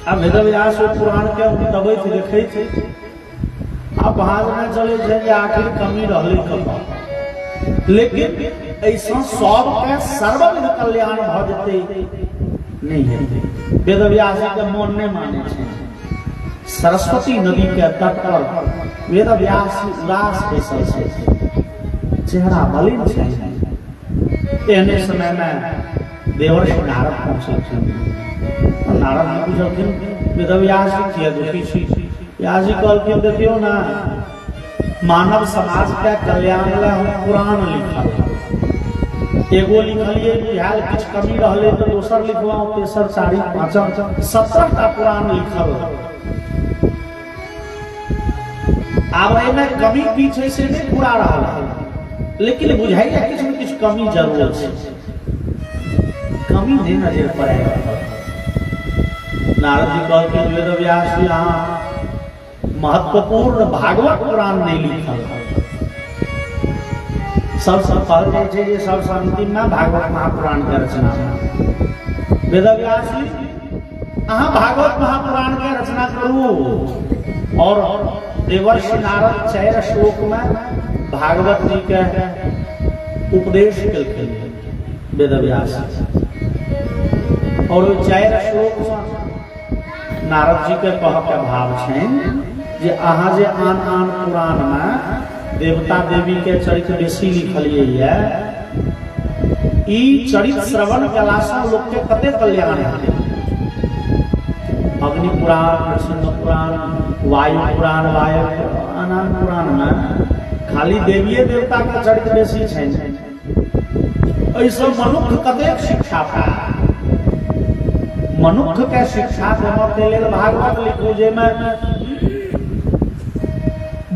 अब वेदव्यास पुराण के तबे थे देखे थे अब भाग में चले जे आखिर कमी रहले कब लेकिन ऐसा सब के सर्वविध कल्याण भ जते नहीं है। वेदव्यास के मन नहीं माने छे। सरस्वती नदी के तट पर वेदव्यास उदास बैसल छे, चेहरा मलिन छे। एहने समय में देवर्षि नारद पहुंचे थे। नारद जी पूछलखिन वेदव्यास जी किया दुखी छी? व्यास जी कहलखिन देखियो ना, मानव समाज के कल्याण ला हम पुराण लिखल, एगो लिखलिए बिहार किछ कमी रहले तो दोसर लिखवाओ, तेसर चारिम पांचम 17 टा पुराण लिखल। अब एमे कमी की छै से नहीं पूरा रहल, लेकिन बुझाइया किछ न किछ कमी जरूर छै। कमी नहीं नजर पड़ेगा। नारद जी कहलखिन वेदव्यास जी अहाँ महत्वपूर्ण भागवत पुराण नहीं लिखल। सबसे पहले जे सबसे अंतिम में भागवत महापुराण के रचना। वेदव्यास जी अहाँ भागवत महापुराण के रचना करू। और देवर्षि नारद 4 श्लोक में भागवत जी के उपदेश केलखिन वेदव्यास। और 4 श्लोक नारद जी के कह के भाव छनि जे अहाँ जे आन आन पुराण में देवता देवी के चरित्र बेसी लिखलिए ये, ई चरित्र श्रवण कलासा लोक के कते कल्याण है। अग्नि पुराण, नृसिंह पुराण, वायु पुराण, आन पुराण में खाली देवीय देवता के चरित्र बेसी छनि। ऐसे मनुष्य कते शिक्षा पाए। मनुष्य के शिक्षा देव के लेल भागवत लिखू, जे में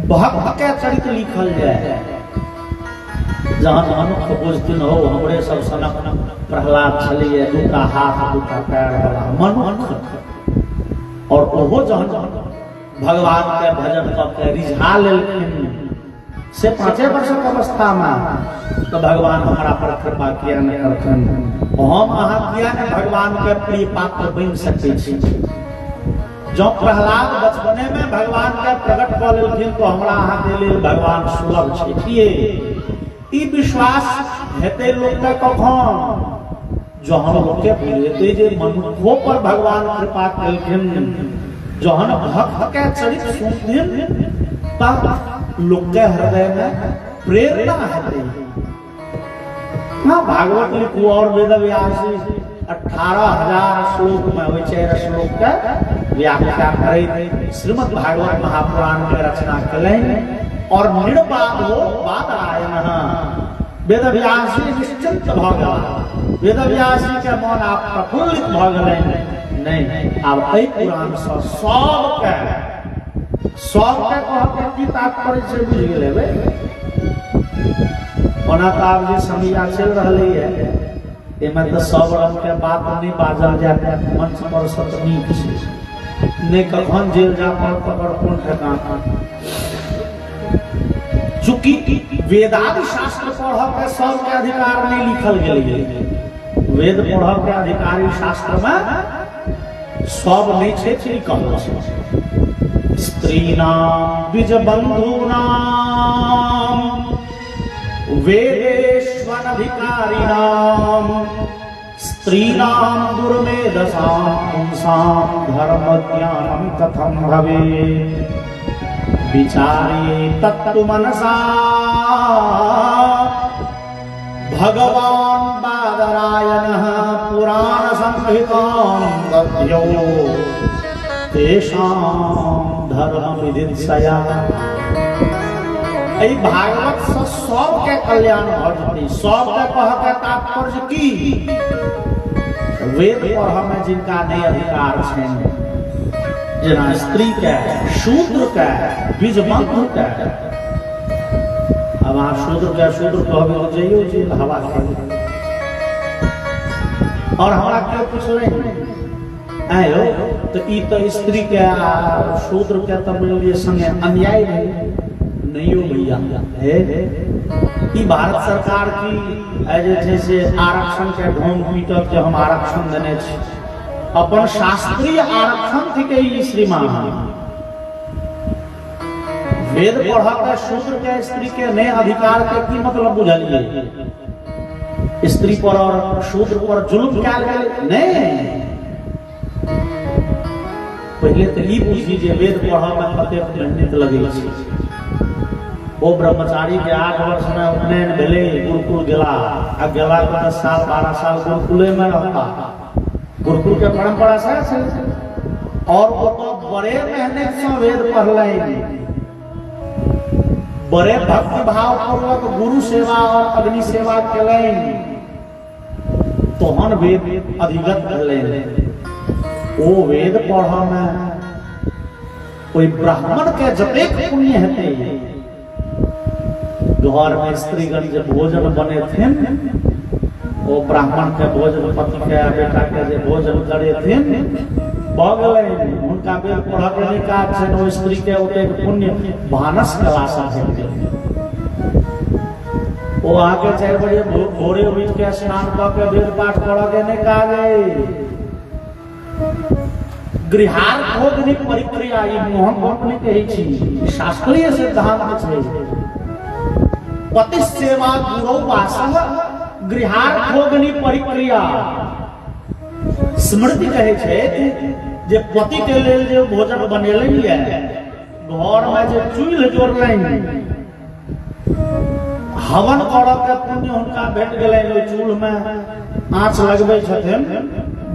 भक्त के चरित्र लिखल जाए। जहाँ मनुष्य बुझती हो हमरे सब सनक प्रहलाद छलिए, दूटा हाथ दूटा पैर वाला मनुष्य। और ओहो जहाँ भगवान के भजन करके रिझा लेलखिन से 5 वर्षक अवस्था में, तो भगवान हमारा पर कृपा किया नहीं करखिन। हम अहाँ किया नहीं भगवान के प्रिय पात्र बन सकते छी। जो प्रहलाद बचपने में भगवान के प्रकट कर लेलखिन तो हमरा अहाँ के लिए भगवान सुलभ छे। ई विश्वास हेते लोग के कखन जहन लोग के बुझेते जे मनुष्यों पर भगवान कृपा केलखिन, जहन भक्त के चरित्र सुनथिन तब लोग के हृदय में प्रेरणा हेते। हाँ भागवत लिखू और वेदव्यास 18,000 श्लोक में 4 श्लोक का व्याख्या करे श्रीमद् भागवत महापुराण के रचना करें। और निर्बाधो बादरायण वेदव्यास जी निश्चिंत भ गेला। वेदव्यास जी के मन आप प्रफुल्लित भ गेलै। नहीं अब एहि पुराण से सब के कह के की तात्पर्य से बुझ गेलै बे। ओना तो आब जे समय चल रहले है एमे तो सब रंग के बात नहीं बाजल जाए। मंच पर सतनी नहीं कखन जेल जा पर कोन ठेकाना। चूंकि वेदादि शास्त्र पढ़ के सब के अधिकार नहीं लिखल गेल। वेद पढ़ के अधिकारी शास्त्र में सब नहीं छे कहल छै। स्त्रीणाम द्विज बंधूनाम वेदेश्वर अधिकारिणाम स्त्रीणाम दुर्मेधसाम पुंसाम धर्म ज्ञानम कथम भवेत् विचारे तत्तु मनसा भगवान बादरायणः पुराण संहितां दध्यो तेषां धर्म विदित्सया। एहि भागवत से सब के कल्याण भ जते। सब के कह के तात्पर्य की वेद पढ़ में जिनका नहीं अधिकार छनि, जना स्त्री के, शूद्र के, द्विजबंधु के। अब अहाँ शूद्र के शूद्र कहबे तो जइयो जेल हवा खाए। और हमरा के पूछले आयो तो ई तो स्त्री के शूद्र के तो मान लिए संगे अन्याय नहीं हो भैया है। ई भारत सरकार की जे से आरक्षण के ढोंग पीटक के हम आरक्षण देने छी। अपन शास्त्रीय आरक्षण थी के ई श्रीमान वेद पढ़ा के शूद्र के स्त्री के नए अधिकार के की मतलब बुझलिए स्त्री पर और शूद्र पर जुल्म क्या नहीं पहले तो ई बुझी जे वेद पढ़ा में कते मेहनत लगे छै ओ ब्रह्मचारी के 8 वर्ष में उपनयन भेले गुरुकुल गेला आ गेला 10 साल 12 साल गुरुकुले में रहता गुरुकुल के परंपरा से और वो तो बड़े मेहनत से वेद पढ़ले बड़े भक्ति भाव पूर्वक गुरु सेवा और अग्नि सेवा केलेन तोहन वेद अधिगत भेले ओ वेद पढ़ा में कोई ब्राह्मण के जतेक पुण्य हेते घर में स्त्रीगण जब भोजन बने थे वो ब्राह्मण के भोजन पति के बेटा के जे भोजन करे थे बगले उनका बेल पढ़ा के निकाल से वो स्त्री के ओते पुण्य भानस कला सा है वो आगे 4 बजे भोरे उठ के स्नान करके वेद पाठ पढ़ा के निकाले गृहार भोगनी परिक्रिया ई मोहन भोगनी कहै छी शास्त्रीय सिद्धांत छै पति सेवा गुरु वासव गृहार भोगनी परिक्रिया स्मृति कहे छै जे पति के लेल जे भोजन बनेलनि है घर में जे चूल्ह जोड़लनि हवन करऽ के पुण्य हुनका भेट गेलनि ओइ चूल्ह में आँच लगबै छथिन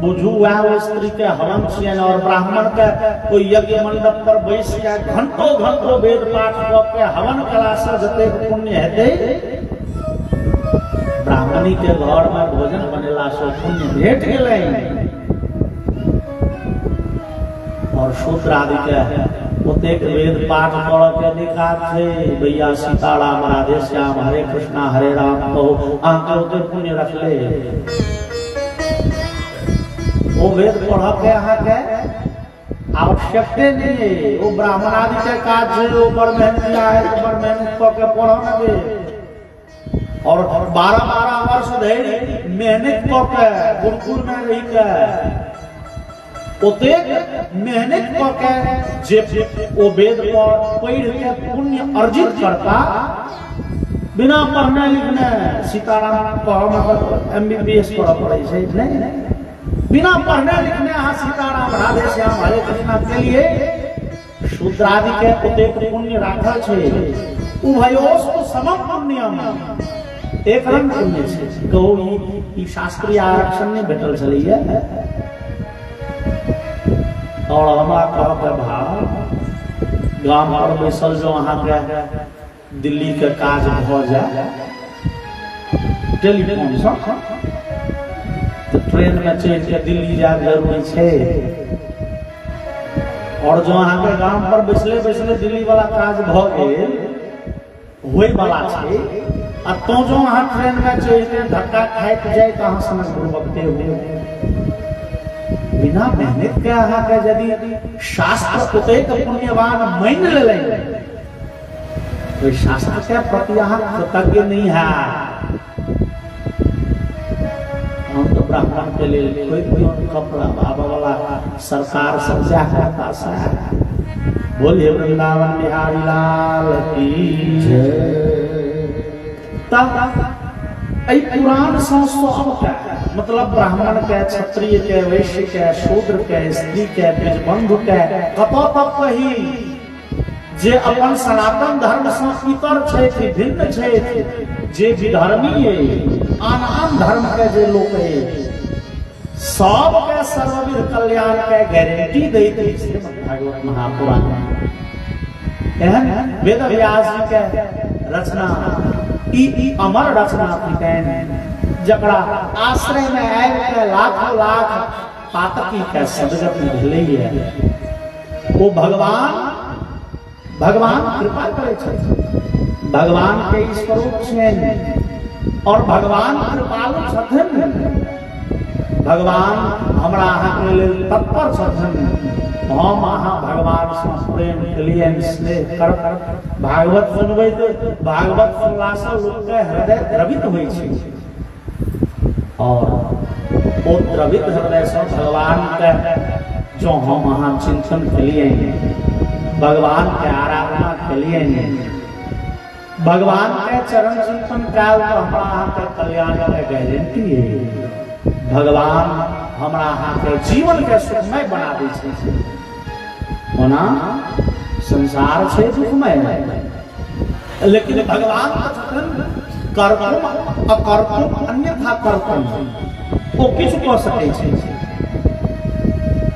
बुझू वह स्त्री के हवन छियन और ब्राह्मण के कोई यज्ञ मंडप पर बैस के घंटों घंटों वेद पाठ कऽ के हवन कला से जते पुण्य हेतै ब्राह्मणी के घर में भोजन बनेला से पुण्य भेट गेलै और शूद्र आदि के ओतेक वेद पाठ करऽ के अधिकार छै भैया सीताराम राधे श्याम हरे कृष्णा हरे राम कहो अहाँ ओते पुण्य रखले वो वेद पढ़ा के अहाँ के आवश्यकता नहीं है वो ब्राह्मण आदि के काज है ऊपर मेहनत है ऊपर मेहनत करके पढ़ा दे और 12-12 वर्ष धरि मेहनत करके गुरुकुल में रही के ओतेक मेहनत करके जे वो वेद पढ़ के पुण्य अर्जित करता बिना पढ़ने लिखने सीताराम MBBS पढ़ा पड़े छै नहीं बिना पढ़ने लिखने यहाँ सीताराम राधे श्याम हरे कृष्णा के लिए शूद्र आदि के ओतेक पुण्य राखल छै उभयोस्तु समम पुण्यम एक रंग पुण्य छै कहू ई शास्त्रीय आरक्षण नहीं भेटल छलैया और हमरा कह के भाव गांव पर बैसल जो अहाँ के दिल्ली के काज भ जाए टेलीफोन से तो ट्रेन में चढ़ के दिल्ली जाए जरूरी है और जो अहाँ के गांव पर बैसले बैसले दिल्ली वाला काज भ गेल होय वाला छै आ तो जो अहाँ ट्रेन में चढ़ के धक्का खाइत जाए तो अहाँ समझ पूर्वकते हो बिना मेहनत के अहाँ के यदि शास्त्र ओतेक पुण्यवान मान लेलै तो शास्त्र के प्रति अहाँ कृतज्ञ नहीं है ब्राह्मण के लिए कोई कपड़ा बाबा वाला सरकार सब जाता सा बोलिए वृंदावन बिहारी लाल की जय पुराण संस्व मतलब ब्राह्मण के क्षत्रिय के वैश्य के शूद्र के स्त्री के ब्रजबंधु के कतौ तक कही जे अपन सनातन धर्म से इतर छै भिन्न छै जे विधर्मी है आन धर्म के जे लोग है सब के सर्वविध कल्याण के गारंटी दैत छै भागवत महापुराण एहन वेद व्यास जी के रचना ई अमर रचना थिकैन जकरा आश्रय में आबि के लाखों लाख पातकी के सदगत भेलैया ओ भगवान कृपा करे छथिन भगवान के स्वरूप छनि और भगवान कृपालु छथिन भगवान हमरा अहाँ के लेल तत्पर छथिन हम अहाँ भगवान से प्रेम के लिए स्नेह कर भागवत सुनबै तो भागवत सुनला से लोक के हृदय द्रवित होइ छै और वो द्रवित हृदय से भगवान का जो हम वहाँ चिंतन के लिए भगवान के आराधना के लिए भगवान के चरण चिंतन काल तो हमारा के कल्याण के गारंटी है। भगवान हमारा के जीवन के सुखमय बना दी छे। होना संसार से दुखमय है, लेकिन भगवान कर्म अकर्म अन्यथा कर्म वो किछु कह सकै छै।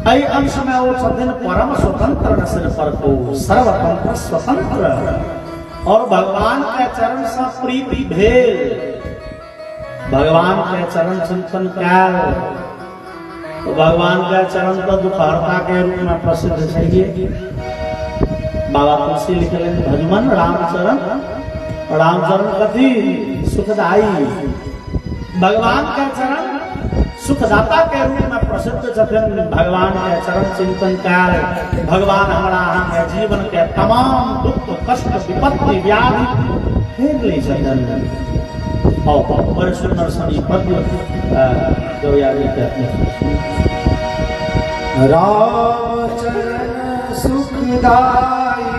एहि अंश में वो सदिन परम स्वतंत्र न सिर पर को सर्वतंत्र स्वतंत्र और भगवान के चरण से प्रीति भेल। भगवान के चरण चिंतन काल तो भगवान के चरण तो दुपहरता के रूप में प्रसिद्ध है। बाबा तुलसी लिखले भजमन रामचरण, रामचरण कथी सुखदाई। भगवान के चरण सुखदाता के रूप में प्रसिद्ध छथिन। भगवान के चरण चिंतन काल भगवान हमारा के जीवन के तमाम दुख कष्ट विपत्ति व्याधि फेर ले छथिन। और बड़े सुंदर सनी पद्य जो यारी कहते हैं। रामचरण सुखदाई,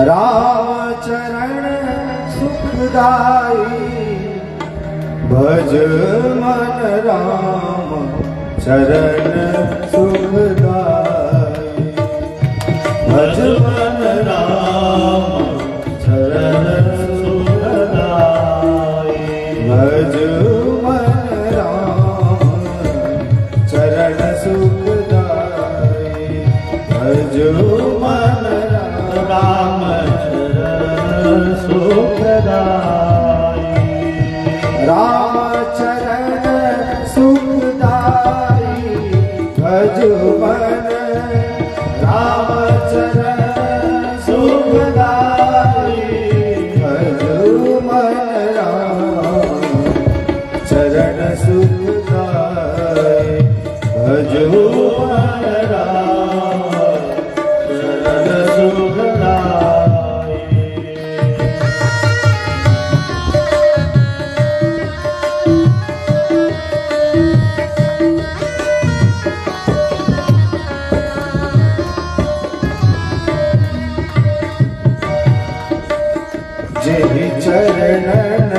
रामचरण सुखदाई, भज मन राम चरण सुखदाई, भज मन राम चरण सुखदाई, भज मन राम चरण सुखदाई, भज मन राम चरण सुखदाई। रामचरण सुखदाई, भज मन रामचरण सुखदाई, भज मन राम चरण सुखदाई, भज मन राम चरण सुखदाई। जेहि चरणन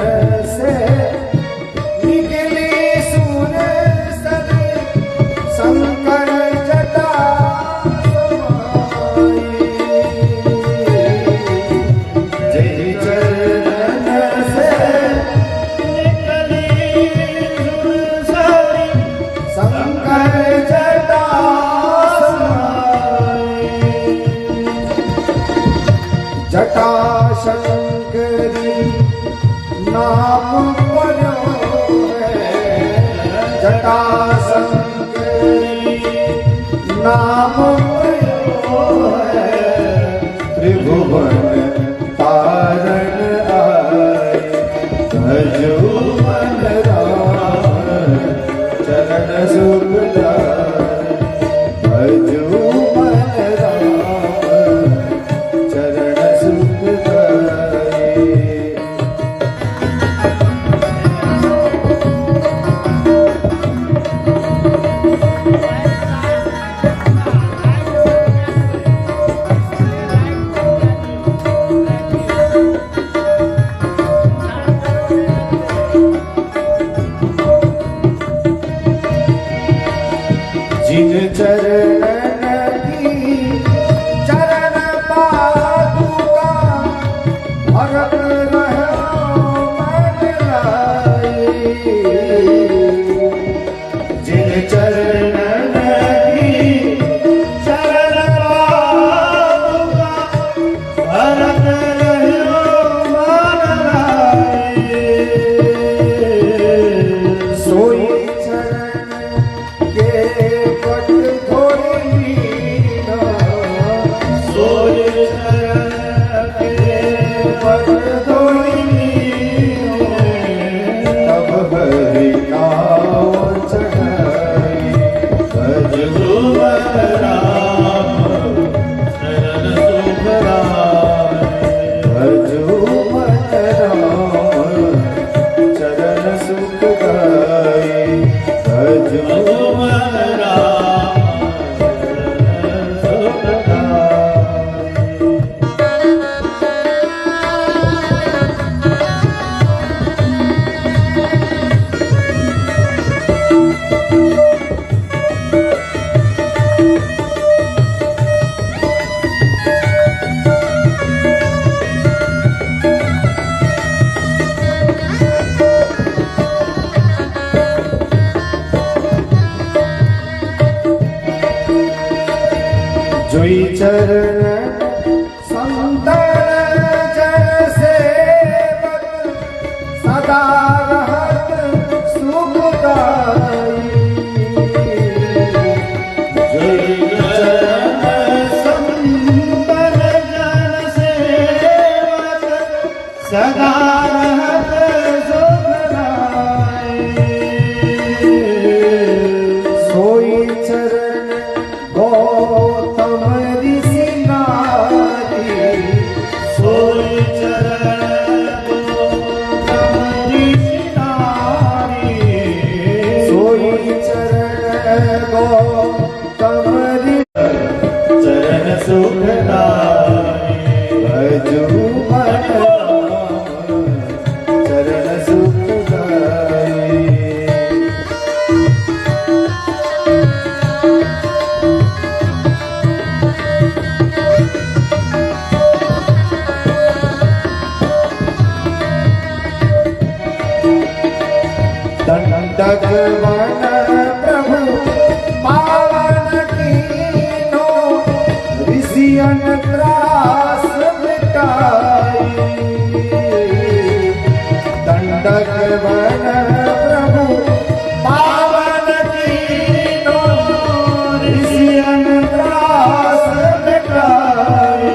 से निकली सुर सदी, शंकर जटा समाई। जेहि चरणन से निकली सुर सदी, शंकर जटा समाई। जटा शंकरी नाम परो है, जटा शंकरी नाम परो है, त्रिभुवन तारण आए, भजो मन राम चरण सुखदाई, भजो मन राम चरण सुखदाई। जिन चरणन की चरण पादुका, भरत रहो मन लाई। जिन चरणन की चरण पादुका, भरत रहो मन लाई। सोई चरण के पट धोई लीना, सोई चरण के पट धोई लीना, तब हरि नाम चरण संतन जन सेवक सदा रहत सुखदाई। सदा रहत सुखदाई। सोई चरण गौतम ऋषि नारी। सोई चरण गौतम ऋषि नारी। सोई चरण गौतम ऋषि चरण सुखदाई। भजू मन चरण सुखदाई। दंडक वन प्रभु पावन कीनो ऋषियन त्रास मिटाई। दंडक वन प्रभु पावन कीनो ऋषियन त्रास मिटाई।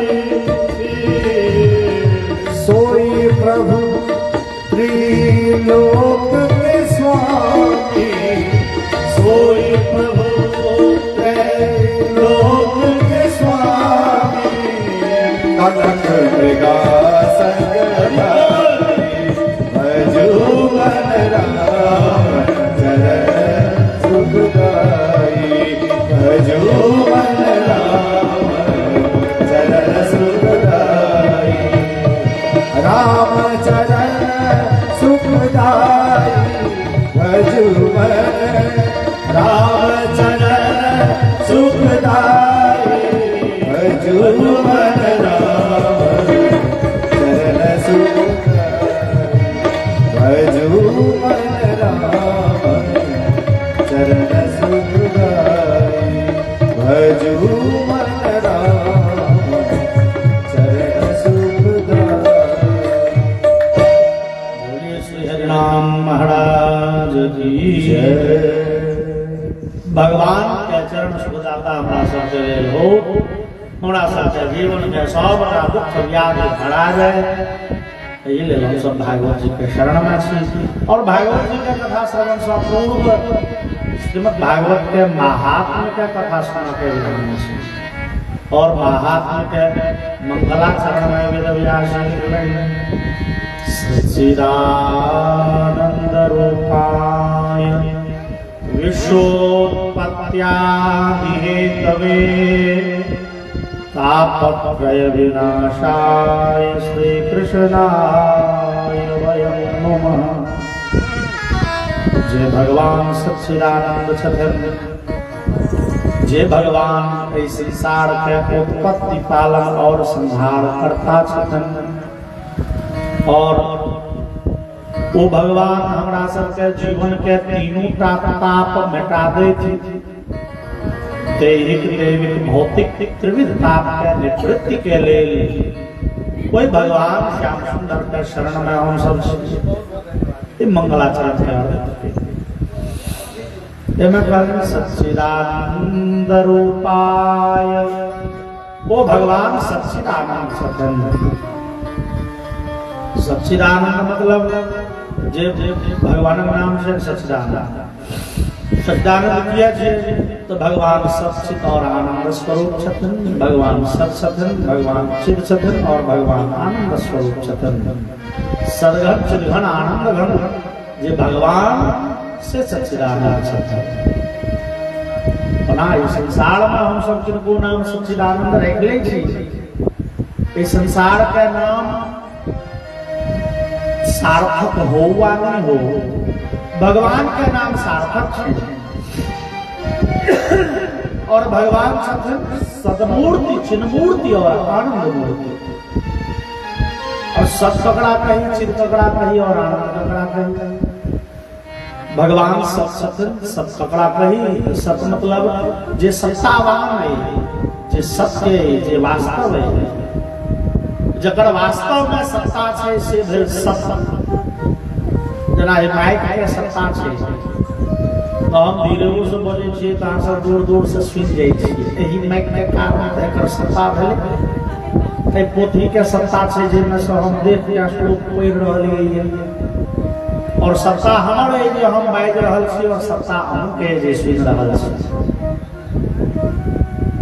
सोई प्रभु त्रिलोक के स्वामी। सोई प्रभु त्रैलोक के स्वामी। कनक मृगा भजू मन राम चरण सुखदाई। भजू मन राम चरण सुखदाई। राम चरण सुखदाई। भजू मन राम चरण सुखदाई। भजू मन राम चरण सुखदाई। भजू मन राम चरण सुखदाई। भजू मन राम चरण सुखदाई। बोलिए श्री हरिनाम महाराज की जय। भगवान के चरण सुखदाता हमरा सबके लेल हो। हमरा सबके जीवन में सबटा दुख व्याधि हरा जाए। एहि लेल हम सब भागवत जी के शरण में छी। और भागवत जी के कथा श्रवण से पूर्व श्रीमद् भागवत के महात्म्य के कथा सुना के विधान में छी। और महात्म्य के मंगलाचरण में वेद व्यास जी बोले सच्चिदानंद रूपाय विश्वोत्पत्त्यादि हेतवे तापत्रय विनाशाय श्री कृष्णाय वयं नमः। जे भगवान सच्चिदानंद छथिन, जे भगवान इस संसार के उत्पत्ति पालन और संहार करता छथिन। और वो भगवान हमरा सबके जीवन के तीनों ताप मिटा देती। दैहिक दैविक भौतिक त्रिविध ताप के निवृत्ति के लिए कोई भगवान श्याम सुंदर के शरण में हम सब मंगलाचरण कर सच्चिदानंद रूपाय। वो भगवान सच्चिदानंद छथिन। सच्चिदानंद मतलब जे भगवान नाम से सच्चिदानंद। सच्चिदानंद किया तो भगवान सच्चित और आनंद स्वरूप छथिन। भगवान सत छथिन, भगवान चिद छथिन और भगवान आनंद स्वरूप छथिन। सदघन चिदघन आनंद घन जे भगवान से सच्चिदानंद छथिन। बना इस संसार में हम सब किनको नाम सच्चिदानंद रख ले छी। इस संसार के नाम सार्थक हो वा नहीं हो, भगवान के नाम सार्थक है। और भगवान छथिन सदमूर्ति, चिन्मूर्ति और आनंद मूर्ति। और सत ककड़ा कही, चित ककड़ा कही और आनंद ककड़ा कही। भगवान सत छथिन, सत ककड़ा कही। सत मतलब जे सत्तावान है, जे सत्य जे वास्तव है, जकर वास्तव में सत्ता छै से भेल सत्य। जेना माइक के सत्ता छै तो हम धीरे से बोले छियै तो अहाँ सब दूर दूर से सुनि जाइ छियै। एहि माइक के कारण एकर सत्ता भेलै। पोथी के सत्ता छै जाहिमे से हम देख के श्लोक पढ़ि रहलियै और सत्ता हमर है जे हम बाजि रहल छी और सत्ता अहूँके जे सुनि रहल छी।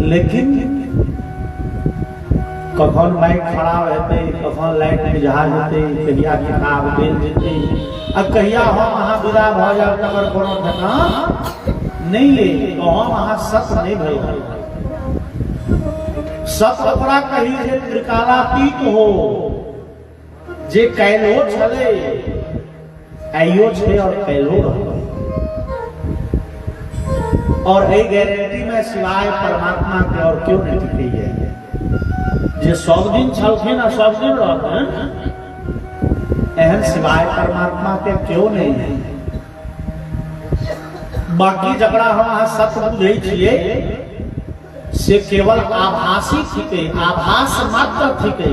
लेकिन कखन माइक खराब हेतै, कखन लाइट बुझा जेतै, कहिया किताब देल जेतै आ कहिया हम अहाँ विदा भऽ जायब तकर कोनो ठेकान नहीं है। तो हम अहाँ सत्य नहीं भेल। सत्य ओकरा कही जे त्रिकालातीत हो, जे कैलो छले आइयो छे और कैलो रहतै। और एहि गारंटी में सिवाय परमात्मा के और क्यों नहीं टिकी है। जे सब दिन छलखिन आ सब दिन रहथिन, एहन सिवाय परमात्मा के क्यों नहीं है। बाकी जकरा हम अहाँ सत्य बुझै छियै से केवल आभासी थिके, आभास मात्र थिके।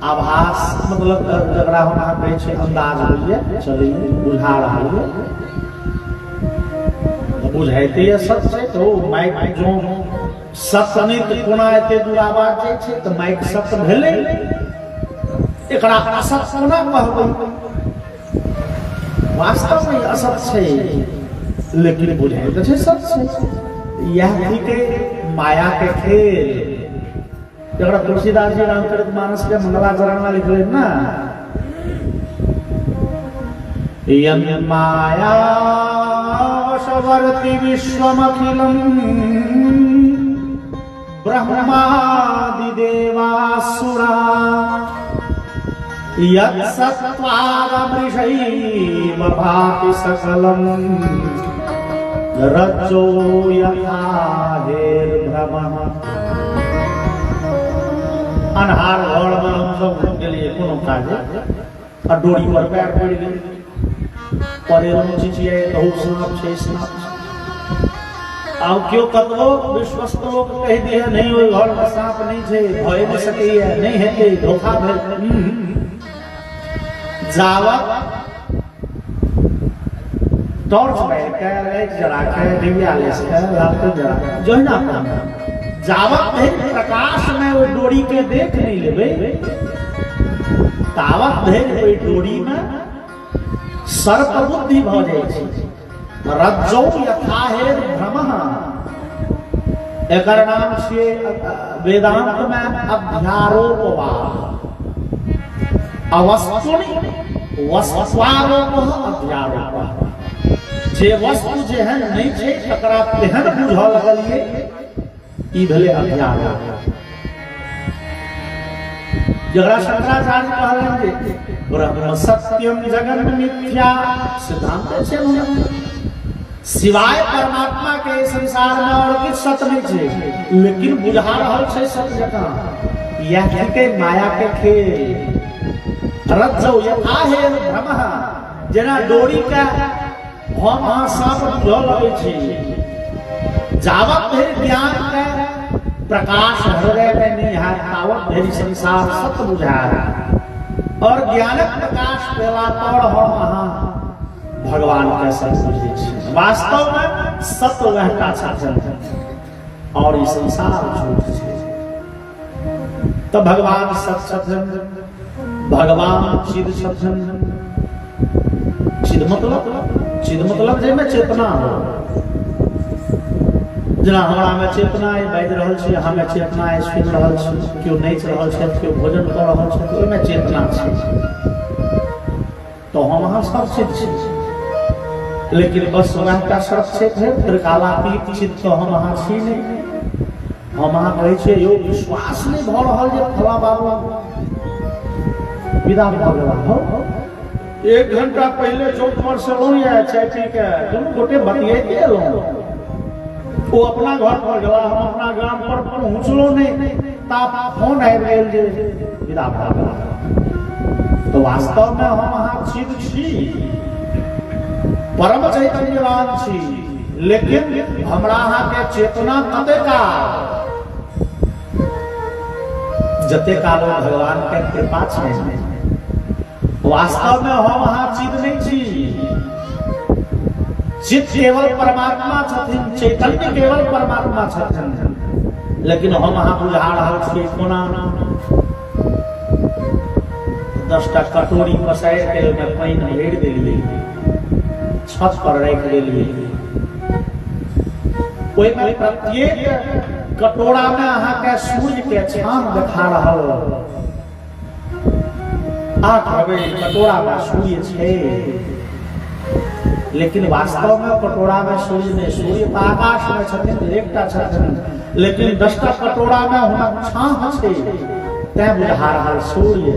आभास मतलब जकरा हम अहाँ कहै छै अंदाज होइए, चलिए बुझा रहल है, बुझाइते सत्य छै। तो माइक जो सत्य नहीं तो कोना एते दूर आवाज जाइ छै तो माइक सत्य भेलै। एकरा असत कोना कहबै। वास्तव में असत छै लेकिन बुझाइ तो छै सत्य छै। यह थिके माया के खेल। जकरा तुलसीदास जी रामचरितमानस के मंगलाचरण में लिखले ना, यन् माया वशवर्ति विश्वमखिलम् ब्रह्मादि देवासुरा यत् सत्त्वादमृषैव भाति सकलम् रज्जो यथा हेर्भ्रमः। अन्हार घर में हम सब घुम गेलिए कोनो काजे आ डोरी पर पैर पड़ गेल, परेलहुँ चिचियाए बहुत साँप छै साँप। आब केओ कतबो विश्वस्त लोक कहि दिए नहीं ओहि घर में साँप नहीं छै, भय नहीं सकैए, नहीं हेतै, धोखा भेल। जावत टॉर्च बैठ के लाइट जला के दिव्या लेस के लालटेन जला के जोहिना काम जावत धरि प्रकाश में वो डोरी के देख नहीं लेबै, तावत धरि ओहि डोरी में सर्प बुद्धि भ जाइ छै। रज्जौ यथा हेर्भ्रमः। एकर नाम छियै वेदांत में अध्यारोपवाद। अवस्तुनि वस्त्वारोपः अध्यारोपः। जे वस्तु जेहन नहीं छै तकरा तेहन बुझऽ लगलिए, ई भेलै अध्यारोप। जकरा शंकराचार्य कहलन जे ब्रह्म सत्यम जगत मिथ्या सिद्धांत छै। सिवाय परमात्मा के संसार में और किछु सत्य नहीं छै, लेकिन बुझा रहल छै सत्य जकाँ। यह थिके माया के खेल। रज्जौ यथा हेर्भ्रमः। जेना डोरी के हम अहाँ साँप बुझऽ लगै छी, जावत धरि ज्ञान के प्रकाश हृदय में नहीं है तावत धरि संसार सत्य बुझाय। और ज्ञानक प्रकाश पेला पर हम अहाँ भगवान के सत्य बुझै छी। वास्तव में सत्य वहटा छथि और ई संसार झूठ छै। तो भगवान सत्य छथि, भगवान चिद छथि। चिद मतलब जे में चेतना हो। जेना हमरा में चेतना बाजि रहल छी, हमें चेतना सुनि रहल छी, केओ नाचि रहल छथि, केओ भोजन कऽ रहल छथि, ओहिमे चेतना छै। तो हम अहाँ सब चिद छी, लेकिन बस वहटा सत्य छै। त्रिकालातीत चिद तो हम अहाँ छी नहीं। हम अहाँ कहै छियै यौ विश्वास नहीं भऽ रहल जे फला बाबा विदा भऽ गेला हो। 1 घंटा पहले चौक पर से लो या चाय पी के दुनू गोटे बतियाइते एलहुँ। वो अपना घर पर गया, हम अपना गांव पर पहुँचलो नहीं, ता फोन आबि गेल जे विदा भऽ गेला। तो वास्तव में हम अहाँ चिद छी, परम चैतन्यवान छी, लेकिन हमरा अहाँ के चेतना कते का जते काल भगवान के कृपा छै वास्तव में हम अहाँ चीज नहीं छी चित केवल परमात्मा छथिन चैतन्य केवल परमात्मा छथिन लेकिन हम अहाँ बुझा रहल छी कोना 10टा कटोरी पसारि के ओहिमे पानि भरि देलियै छत पर राखि देलियै ओहिमे प्रत्येक कटोरा में अहाँ के सूर्य के छान देखा रहल 8 बजे कटोरा में सूर्य छै लेकिन वास्तव में कटोरा में सूर्य नहीं सूर्य तो आकाश में छथिन एकटा छथिन लेकिन 10टा कटोरा में हुनक छाह छै तैं बुझा रहल सूर्य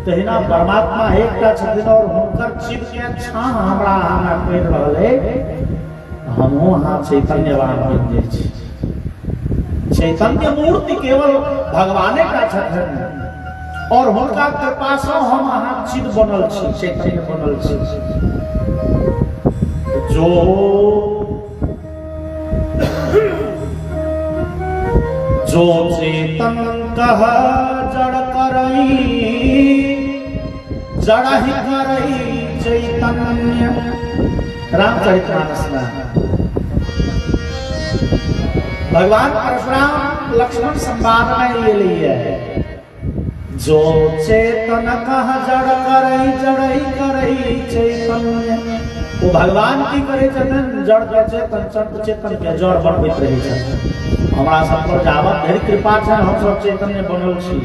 तहिना परमात्मा एकटा छथिन और हुनकर चित के छाह हमरा अहाँ पड़ि रहल है हमहू अहाँ चैतन्यवान बनि जाइ छी चैतन्य मूर्ति केवल भगवाने का छथिन और हुनका कृपा से हम अहाँ चित बनल छी चैतन्य बनल छी जो चेतन कह जड़ करई जड़ ही करई चैतन्य रामचरितमानस में भगवान परशुराम लक्ष्मण संवाद में ये लिए जो चेतन कह जड़ करई जड़ई करई चैतन्य वो भगवान की करे छथिन जड़ के चेतन चेतन के जड़ बनबैत रहै छथिन हमरा सब पर जावत धरि कृपा छै हम सब चैतन्य बनल छी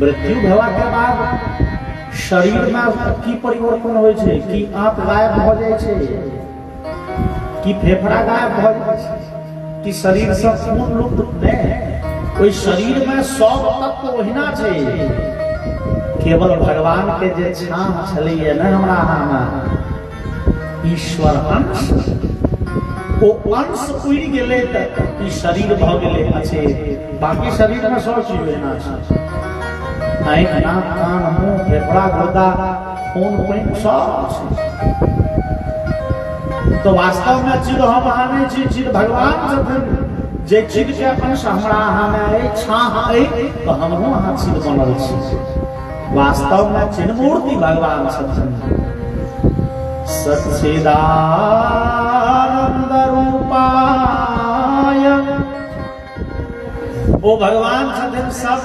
मृत्यु भेला के बाद शरीर में की परिवर्तन होइ छै कि आंत गायब भ जाइ छै कि फेफड़ा गायब भ जाइ छै कि शरीर से खून लुप्त नहि ओइ शरीर में सब तत्व ओहिना छै केवल भगवान के जे छाह छलैया न हमरा अहाँ ईश्वर अंश ओ अंश उड़ि गेलै तक ई शरीर भ गेलै अच्छे बाकी शरीर में सब चीज ओहिना छै आँखि नाक कान मुंह फेफड़ा गुर्दा खून पानि सब छै तो वास्तव में चिद हम अहाँ नहीं छी चिद भगवान छथिन जे चिद के अंश हमरा अहाँ में छाह तो हमहू अहाँ चिद बनल छी वास्तव में चिन्ह मूर्ति भगवान छथिन सच्चिदानंद रूपाय ओ भगवान छथिन सब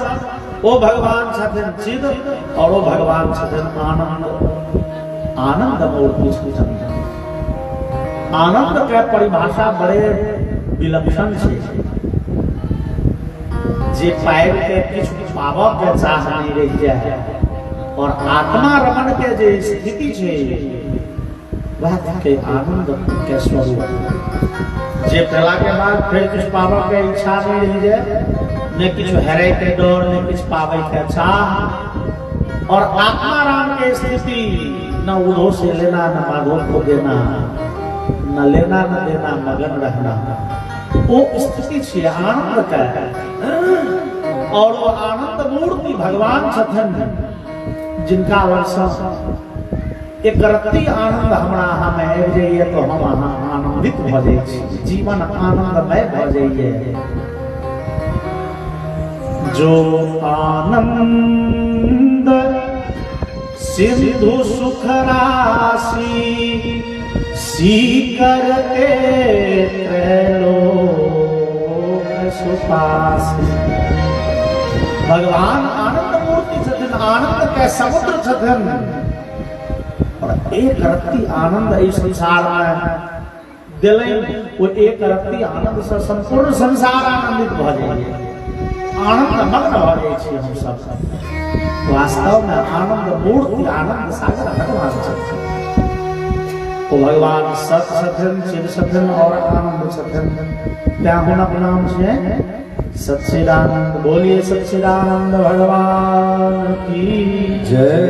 ओ भगवान छथिन चिद और ओ भगवान छथिन आनंद आनंद मूर्ति छथिन आनंद के परिभाषा बड़े विलक्षण छै जे पाइब के किछु पावक के चाह नहीं रह जाए और आत्मा रमन के जे स्थिति छै वह के आनंद के स्वरूप जे पहला के बाद फिर कुछ पावक के इच्छा नहीं रह जाए न कुछ हरे के डर न कुछ पावे के चाह और आत्मा राम के स्थिति न उधो से लेना न माधो को देना न लेना न देना मगन रहना वो स्थिति छै आनंद का और वो आनंद मूर्ति भगवान छथिन जिनका वर्षा एक रत्ती आनंद हमरा अहाँ में आबि जाइए तो हम अहाँ आनंदित भ जाइ छी जीवन आनंदमय भ जाइए जो आनंद सिंधु सुख राशि सीकर के त्रैलोक सुपासी भगवान आनंद मूर्ति छथिन आनंद के समुद्र छथिन और एक रत्ती आनंद इस संसार में दिलै वो एक रत्ती आनंद से संपूर्ण संसार आनंदित भ जाइए आनंद मग्न भ जाइ छी हम सब वास्तव में आनंद मूर्ति आनंद सागर भगवान छथिन वो भगवान सत छथिन चिद छथिन और आनंद छथिन त्या हुनक नाम छै सच्चिदानंद बोलिए सच्चिदानंद भगवान की जय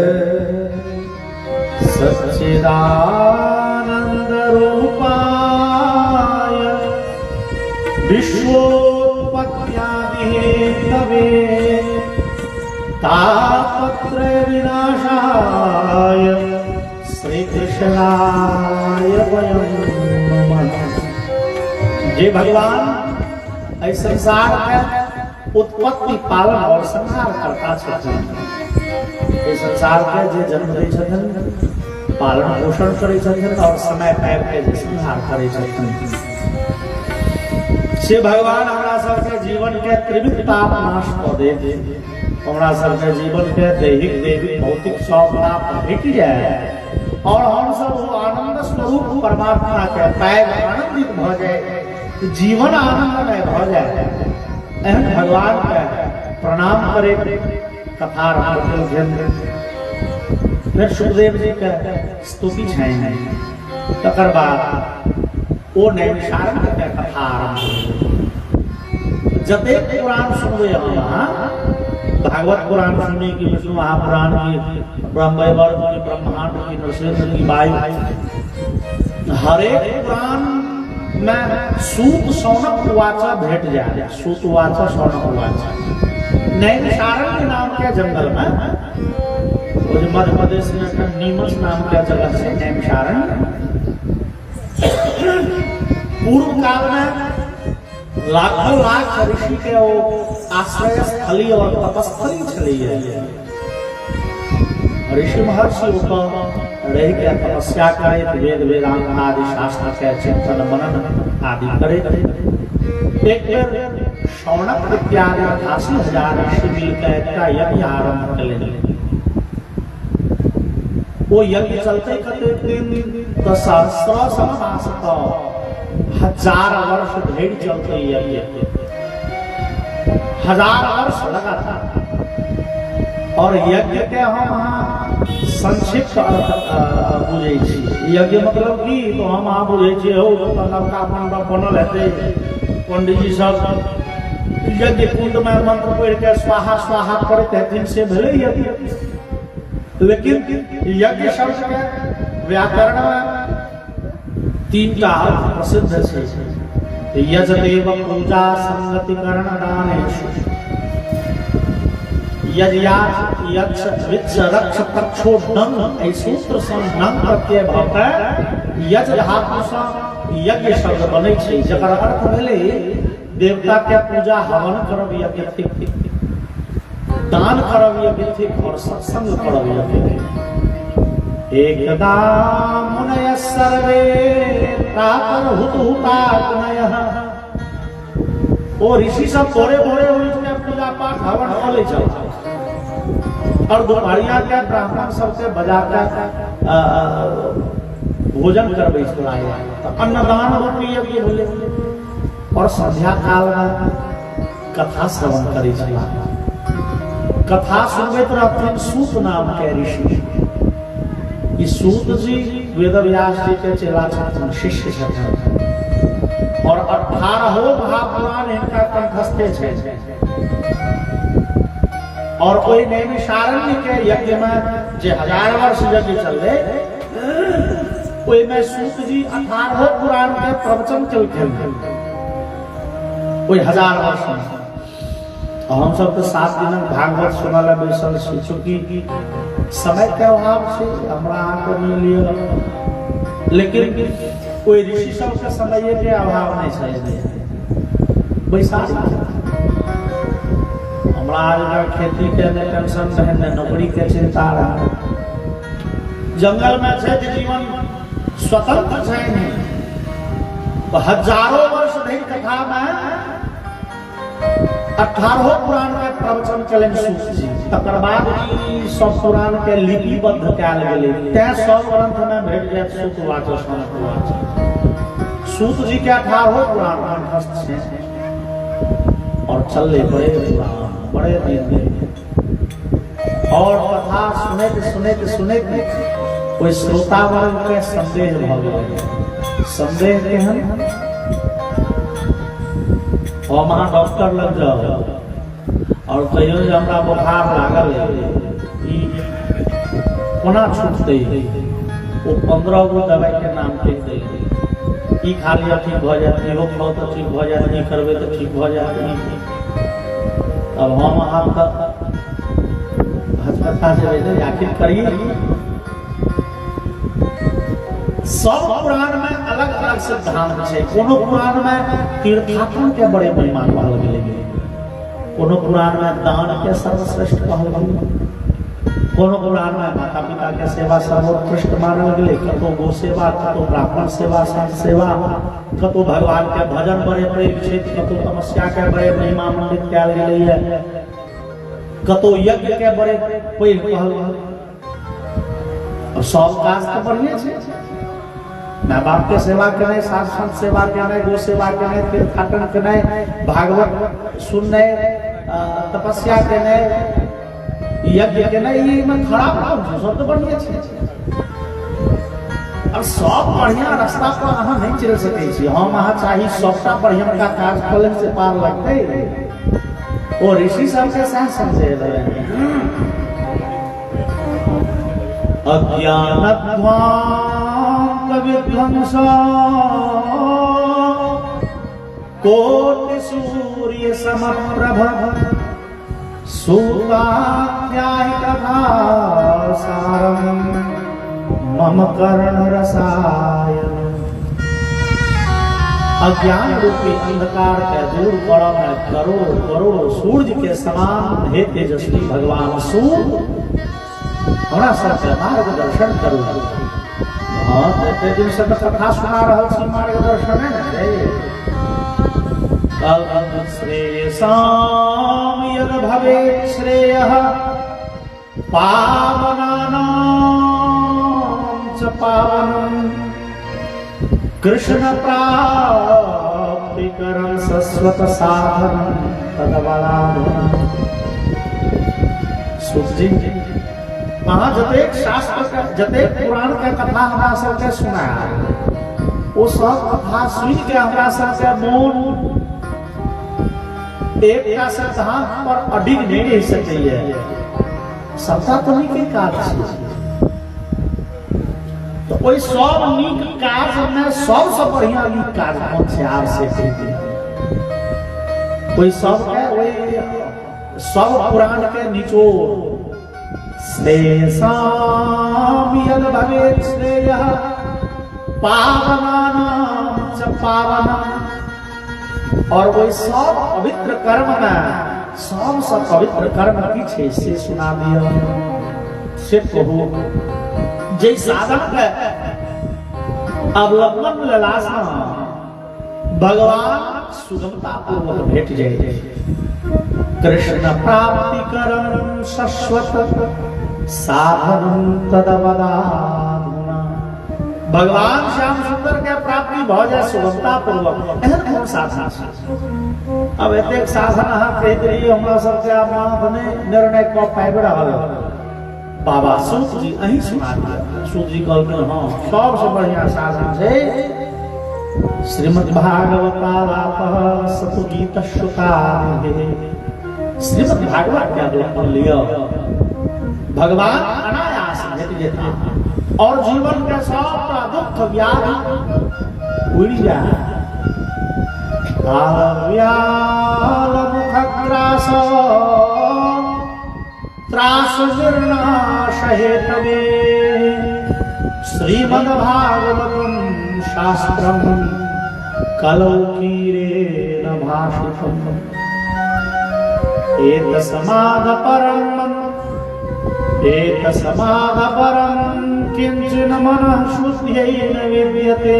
सच्चिदानंद रूपाय विश्वोत्पत्त्यादि हेतवे तापत्रय विनाशाय श्री कृष्ण ईश्वराय वयं नमः। जे भगवान इस संसार में उत्पत्ति पालन और संहार करता छथिन, इस संसार के जे जन्म दै छथिन, पालन पोषण करै छथिन और समय पाबि के जे संहार करै छथिन, से भगवान हमरा सबके जीवन के त्रिविध पाप नाश कऽ देत, हमरा सबके जीवन के दैहिक भौतिक सब पाप हट जाए और हम सब आनंद स्वरूप परमात्मा के पाबि आनंदित भ जाए, जीवन आनंदमय भ जाए। एहन भगवान के प्रणाम करे कथा आरंभ भेल। फिर सुखदेव जी के स्तुति छनि, तकर बाद ओ नैमिषारण्य के कथा आरंभ भेल। जतेक पुराण सुनबै अहाँ, भागवत पुराण सुनी कि विष्णु महापुराण की, ब्रह्मवैवर्त की, ब्रह्मांड की, नृसिंह की, वायु, हर एक पुराण में सूत शौनक उवाच भेट जाए। सूत उवाच शौनक उवाच नैमिषारण्य नाम के जंगल में, मध्य प्रदेश में नीमच नाम के जगह से नैमिषारण्य, पूर्व काल में लाखों लाख ऋषि के वो आश्रय स्थली और तपस्थली छलिए। ऋषि महर्षि रह के तपस्या करे, वेद वेदांत आदि शास्त्र के चिंतन मनन आदि करे। एक बेर शौनक इत्यादि 88,000 ऋषि मिलकर एक यज्ञ आरंभ करेंगे। वो यज्ञ चलते कते दिन 10,000 1000 वर्ष भेड़ चलते यज्ञ, 1000 वर्ष लगातार। और यज्ञ के हम संक्षिप्त अर्थ बुझे छी। यज्ञ मतलब की तो हम अहाँ बुझे छी हो नवका मंडप बनल हेतै, पंडित जी सब यज्ञ कुंड में मंत्र पढ़ि के स्वाहा स्वाहा करैत हेथिन, से भेलै यज्ञ। लेकिन यज्ञ शब्द के व्याकरण में 3 अर्थ प्रसिद्ध छै। यजदेव पूजा संगति करण दानेषु, यज्ञाच यक्ष विच्छ रक्ष पक्षो डंग, एहि सूत्र सँ डंग प्रत्यय भ के यज धातु सँ यज्ञ शब्द बनै छै, जकर अर्थ भेलै देवता के पूजा हवन करब यज्ञ थिक, दान करब यज्ञ थिक और सत्संग करब यज्ञ थिक। एकदा मुनयः सर्वे प्रातर्हुताग्नयः, ओ ऋषि सब भोरे भोरे उठ के पूजा पाठ हवन कऽ लै छथि और दोपहरिया के ब्राह्मण सबके बजा के भोजन करबै छलाह, तो अन्नदान रूपी यज्ञ भेलै। और संध्या काल में कथा श्रवण करै छलाह। कथा सुनबैत रहथिन सूत नाम के ऋषि। ई सूत जी वेदव्यास जी के चेला छथिन, शिष्य छथिन और 18 महापुराण इनका कंठस्थे छै। और ओहि नैमिषारण्य के यज्ञ में जे 1000 वर्ष यज्ञ चलले, ओहि में सूत जी 18 पुराण के प्रवचन केलखिन ओहि 1000 वर्ष में। हम सब तो 7 दिन भागवत सुनल बैसल छी, चूँकि समय के अभाव से हमरा अहाँके मिल लिअ, लेकिन कोई ऋषि सब के समय के अभाव नहीं छै। बैसाख हमरा आज खेती के टेंशन रहे, न नौकरी के चिंता रहे, जंगल में छै जीवन स्वतंत्र छै नहीं। तो हजारों वर्ष धरि कथा में 18 पुराण के प्रवचन चलन सूत जी, तकर बाद ई सब पुराण के लिपिबद्ध कयल गेलै, तैं सब ग्रंथ में भेट जायत सूत वाच शौनक वाच। सूत जी के 18 पुराण कंठस्थ छै और चलले बड़े दिन और कथा सुनैत सुनैत कोई श्रोता वर्ग के संदेह भ गेल। संदेह केहन? हम अहाँ डॉक्टर लग जाओ और कहियो जे हमरा बुखार लागल है, ई कोना छूटतै? ओ 15 गो दवाई के नाम लिख दै, ई खा लिअ ठीक भऽ जायत, इहो खाओ तऽ ठीक भऽ जायत, ई करबै तऽ ठीक भऽ जायत। अब हम अहाँ हचकता से आखिर करिए। सब पुराण में अलग अलग सिद्धांत है। कोनो पुराण में तीर्थाटन के बड़े महिमा कहल गेलै, कोनो पुराण में दान के सर्वश्रेष्ठ कहल गेलै, कोनो पुराण में माता पिता के सेवा सर्वोत्कृष्ट मानल गेलै, कतो गो सेवा, कतो ब्राह्मण सेवा, संत सेवा, कतो भगवान के भजन बड़े पैघ छै, कतो तपस्या के बड़े महिमा मंडित कयल गेलै, कतो यज्ञ के बड़े पैघ कहल गेलै। और सब काज तो बढ़िया छै, माँ बाप के सेवा करना, सास संत सेवा करना, गो सेवा करना, तीर्थाटन करना, भागवत सुनना, तपस्या करना, यज्ञ करना, ये में खराब काम छै, सब तो बढ़िया छै। अब सब बढ़िया रास्ता पर अहाँ नहीं चल सकै छी, हम अहाँ चाही सबटा बढ़िया का काज कलम से पार लगते। ओ ऋषि सब के साथ समझे अज्ञानध्वांत विध्वंस कोटि सूर्य समप्रभ सूताध्याय कथा सारम मम कर्ण रसायन। अज्ञान रूपी अंधकार के दूर करम है करोड़ करोड़ सूर्य के समान हे तेजस्वी भगवान सूर्य हमरा सबके मार्गदर्शन करू। हाँ, एते दिन से कथा सुना रहल छी, मार्गदर्शन है ना कल श्रेयसाम यद भवेत् श्रेयः पावनानां च पावनं कृष्ण प्राप्तिकरं सस्वत साधनं तदवलाधनं। सुख जी वहाँ जतेक शास्त्र का जतेक पुराण के कथा हमरा सबके सुनाया, वो सब कथा सुन के हमरा सबके मोन एक सिद्धांत पर अडिग नहीं रह सकैए। सबटा तो नीक काज छै, तो ओइ सब नीक काज में सबसे बढ़िया नीक काज कोन छै आब से कहिए। ओइ सब के ओइ सब पुराण के निचोड़ श्रेयसाम यद भवेत् श्रेयः पावनानां च पावनं। और वो सब पवित्र कर्म में सबसे पवित्र कर्म की छे से सुना दिया से कहू। जे साधन के अवलंबन लेलासँ भगवान सुगमता पूर्वक भेट जाए। कृष्ण प्राप्ति करम शाश्वत साधन तदवदाधुना। भगवान श्याम सुंदर के प्राप्ति भ जाए सुगमता पूर्वक, एहन कोन साधन छै? अब एतेक साधन अहाँ कहि देलियै, हमरा सबके अपने निर्णय क पाबि रहल बाबा सूत जी अहीं सुना दिया। सूत जी कहलखिन हाँ सबसे बढ़िया साधन छै श्रीमद् भागवतालापः सतुगीत श्रुतानिः। श्रीमद् भागवत के अवलंबन लिया, भगवान अनायास भेट जेता और जीवन के सबटा दुख व्याधि उड़ जाए। काल व्याल मुखग्रास त्रास निर्नाश हेतवे श्रीमद्भागवतं शास्त्रं कलौ कीरेण भाषितम्। एतस्मादपरं किंचन मनः शुद्ध्यै न विद्यते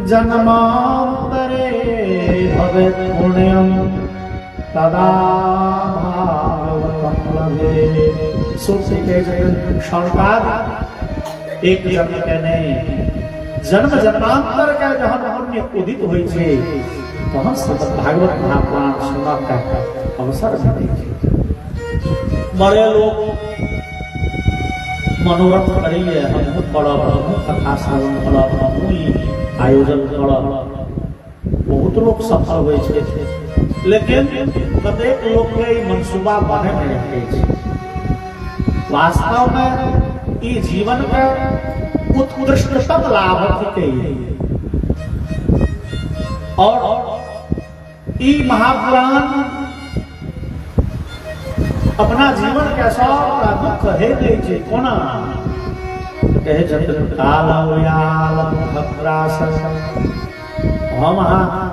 जन्मान्तरे भवेत् पुण्यं तदा भागवतं लभेत्। सुखी के संस्कार एक जन्म के नहीं, जन्म जन्मांतर के जहन पुण्य उदित होइ छै तहन श्रीमद् भागवत महापुराण सुनब का अवसर भेटै छै। बड़े लोग मनोरथ करिए, हमहूँ पढ़ब, हमहूँ कथा श्रवण करब, हमहूँ आयोजन करब, बहुत लोग सफल होइ छै। लेकिन कतेक लोग के मनसूबा बने में रखे छै। वास्तव में ई जीवन के उत्कृष्टतम लाभ थिकै और ई महापुराण अपना जीवन के सबटा दुख हे दै छै। कोना कहे जतन काल व्याल भद्रासन हम अहाँ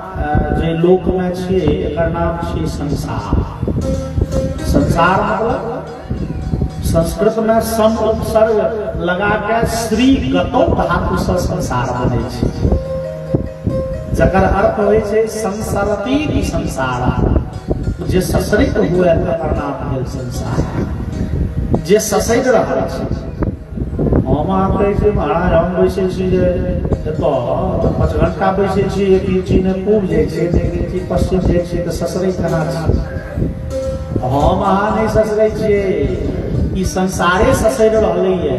जे लोक में छियै एकर नाम छियै संसार। संसार मतलब संस्कृत में सम उपसर्ग लगा के श्री गतो धातु से संसार बने छै, जकर अर्थ होइ छै संसरती संसार, जे ससरित हुए तकर नाम भेल संसार, जे ससरि रहल छै। हम अहाँ कहै छी महाराज हम बैसै छी जे एतऽ 5 घंटा बैसै छी, एक इंची ने पूब जाइ छै, एक इंची पश्चिम जाइ छै, तऽ ससरै केना छै? हम अहाँ नहीं ससरै छियै, ई संसारे ससरि रहलैए।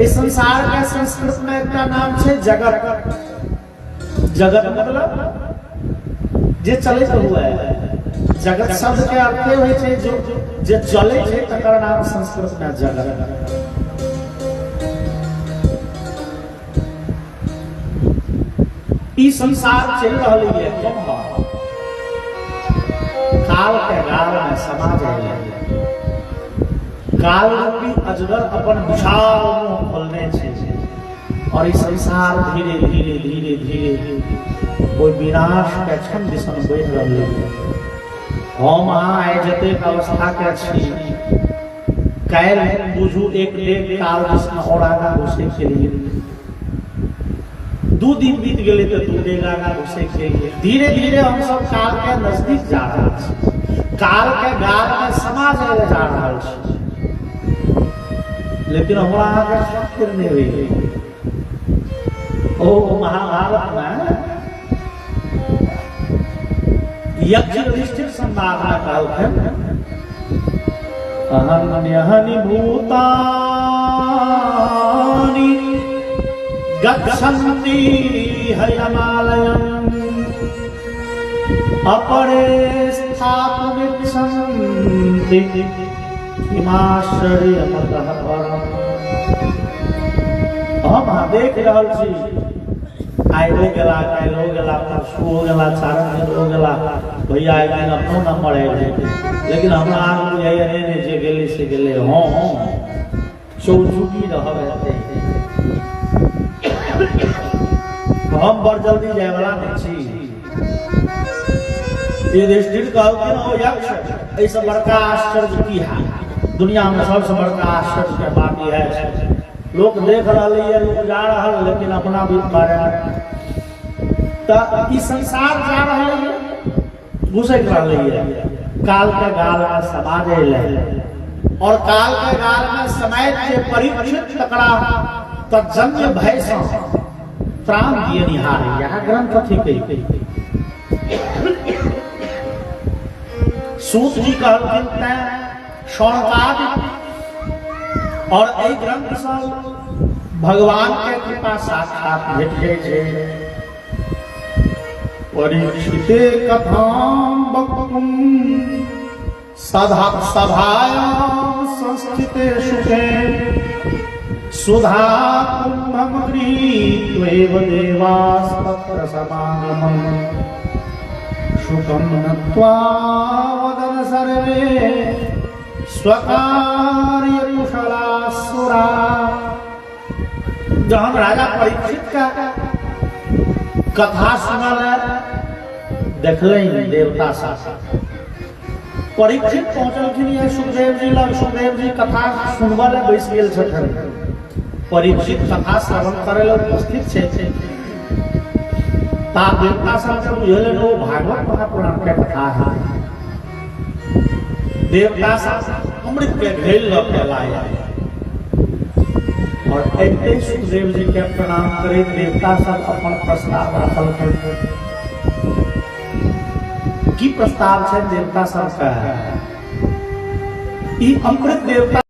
इस संसार के संस्कृत में एक नाम है जगत। जगत मतलब जे चलित हुआ है। जगत शब्द के अर्थ होय छै जो जे चले छै तकर नाम संस्कृत में जगत। ई संसार चल रहल है काल के गाल में समा जाए। काल रूपी अजगर अपन विशाल मुंह खोलने छे और इस संसार धीरे धीरे धीरे धीरे कोई विनाश के क्षण दिशा में बढ़ रही है। हम अहाँ आइ जते अवस्था के छी काल बुझू एक डेढ़ काल दिशा और आगा घुसे के लिए 2 दिन बीत गए तो 2 डेग आगा घुसे के लिए धीरे धीरे हम सब काल के नजदीक जा रहा छी, काल के गाल में समा जाए जा रहा छी। लेकिन हमारा खातिर नहीं हुई। ओ महाभारत में यज्ञ युधिष्ठिर संवाद में कहते अहन्यहनि भूतानि गच्छन्ति हयमालयम् अपरे स्थातुमिच्छन्ति हिमाश्चर्यमतः परम्। हम देख रहल छी आइ हो गेला, काल्हि हो गेला, परसू हो गेला, 4 दिन हो गेला, भैया एक दिन अपनो नंबर आबि जाए। लेकिन हमरा आगू नहीं जे गेले से गेले चौचुकी रहब हेतै। हम बड़ जल्दी जाए वाला नहीं छी। युधिष्ठिर कहलखिन ओ यक्ष ऐसे बड़का आश्चर्य की है दुनिया में सबसे बड़का आश्चर्य के बात यह है लोग देख रहे हैं, लोग जा रहा है, लेकिन अपना भी बारे तो संसार जा रहा है घुसक रही है काल के गाल में समा जाए और काल के गाल में समय के परीक्षित तकड़ा तजन्य भय से प्राण दिए निहार। यह ग्रंथ थी कही सूत जी कहलखिन शौनकादि और एहि ग्रंथ से भगवान के कृपा साक्षात भेट गई है। परीक्षिते कथाम वक्तुम सभायां संस्थिते शुके सुधा कुंभम गृहीत्वैव देवास्तत्र समागमम् शुकं नत्वा वदन् सर्वे स्वकार्य कुशलासुरा। जहाँ राजा परीक्षित का कथा सुनल देखल देवता सा परीक्षित पहुंचलखिन सुखदेव जी लग। सुखदेव जी कथा सुनबा ले बैस गेल छथिन। परीक्षित कथा श्रवण करे ले उपस्थित छे। ता देवता सब के बुझले वो भागवत महापुराण के कथा है। देवता सब अमृत के घेल ल के लाया और ऐसे सुखदेव जी के प्रणाम करे देवता सब अपन प्रस्ताव रखल की प्रस्ताव है देवता सब का ई अमृत देवता